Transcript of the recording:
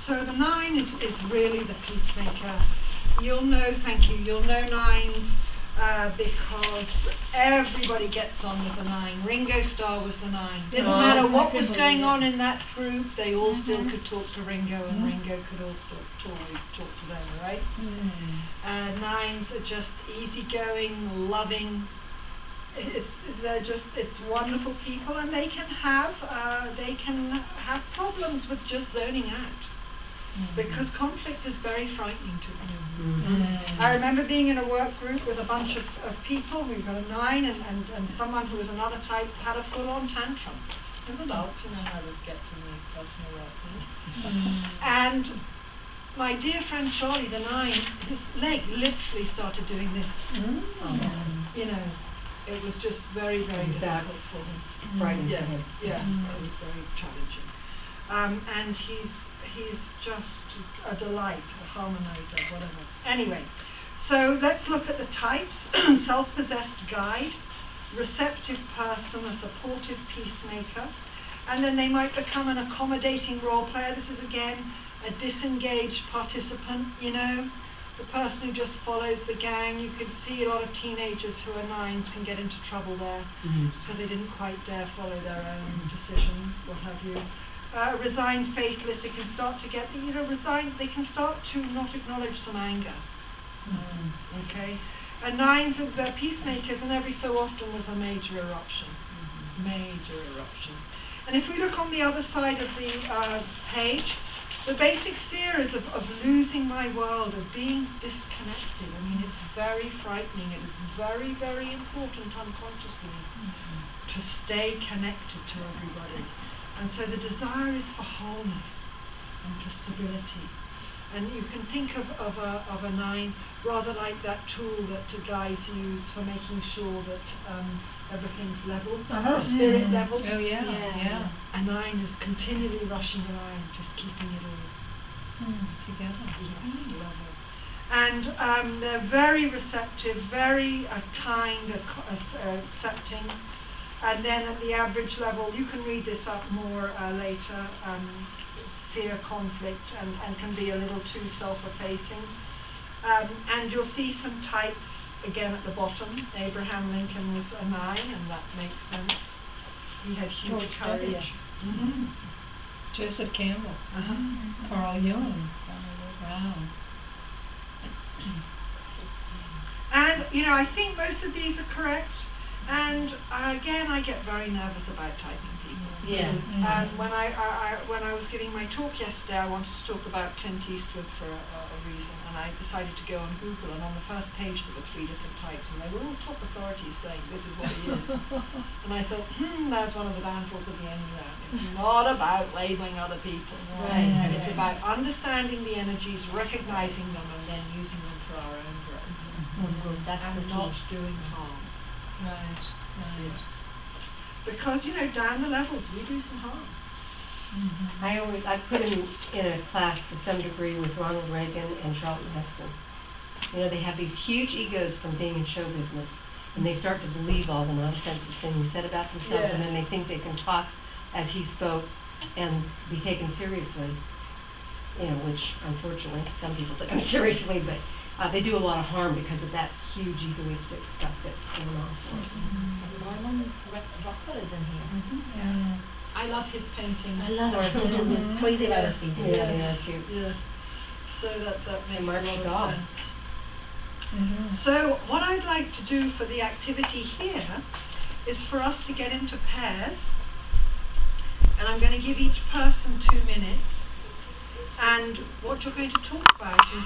So the 9 is really the peacemaker. You'll know, thank you, you'll know 9s because everybody gets on with the 9. Ringo Starr was the 9. Didn't matter what was going on in that group, they all still could talk to Ringo, and Ringo could always talk to them, right? 9s are just easygoing, loving. It's wonderful people, and they can have problems with just zoning out. Because conflict is very frightening to them. I remember being in a work group with a bunch of people. We've got a 9 and someone who was another type had a full-on tantrum. As adults, you know how this gets in these personal work things. And my dear friend Charlie, the 9, his leg literally started doing this. You know, it was just very, very difficult for him. Frightening. Yes, yes, it was very challenging. And he's just a delight, a harmonizer, whatever. Anyway, so let's look at the types. Self-possessed guide, receptive person, a supportive peacemaker, and then they might become an accommodating role player. This is again a disengaged participant, you know, the person who just follows the gang. You can see a lot of teenagers who are 9s can get into trouble there because they didn't quite dare follow their own decision, what have you. Resigned, faithless, they can start to get, you know, resigned, they can start to not acknowledge some anger. Okay? And 9s are the peacemakers, and every so often there's a major eruption. Major eruption. And if we look on the other side of the page, the basic fear is of losing my world, of being disconnected. I mean, it's very frightening. It is very, very important unconsciously to stay connected to everybody. And so the desire is for wholeness and for stability. And you can think of a 9 rather like that tool that guys use for making sure that everything's level, spirit level. Oh yeah. A 9 is continually rushing around, just keeping it all together. Yes, level. And they're very receptive, very kind, accepting. And then at the average level, you can read this up more later, fear, conflict, and can be a little too self-effacing. And you'll see some types again at the bottom. Abraham Lincoln was a 9, and that makes sense. He had huge courage. Joseph Campbell, Carl Jung. Wow. And, you know, I think most of these are correct. And again, I get very nervous about typing people. Yeah. And when I was giving my talk yesterday, I wanted to talk about Clint Eastwood for a reason, and I decided to go on Google, and on the first page there were 3 different types, and they were all top authorities saying this is what he is. And I thought, that's one of the downfalls of the Enneagram. It's not about labeling other people. Right. It's about understanding the energies, recognizing them, and then using them for our own growth. That's and the key. not doing harm. Right. Because, you know, down the levels, we do some harm. I put him in a class to some degree with Ronald Reagan and Charlton Heston. You know, they have these huge egos from being in show business, and they start to believe all the nonsense that's being said about themselves, and then they think they can talk as he spoke and be taken seriously. You know, which unfortunately some people take them seriously, but they do a lot of harm because of that huge egoistic stuff that's going on. Norman Rockwell is in here. Yeah. I love his paintings. I love it. Crazy about his paintings. Yeah, cute. Yeah. So that makes a Martial lot of dog. sense. So what I'd like to do for the activity here is for us to get into pairs, and I'm going to give each person 2 minutes, and what you're going to talk about is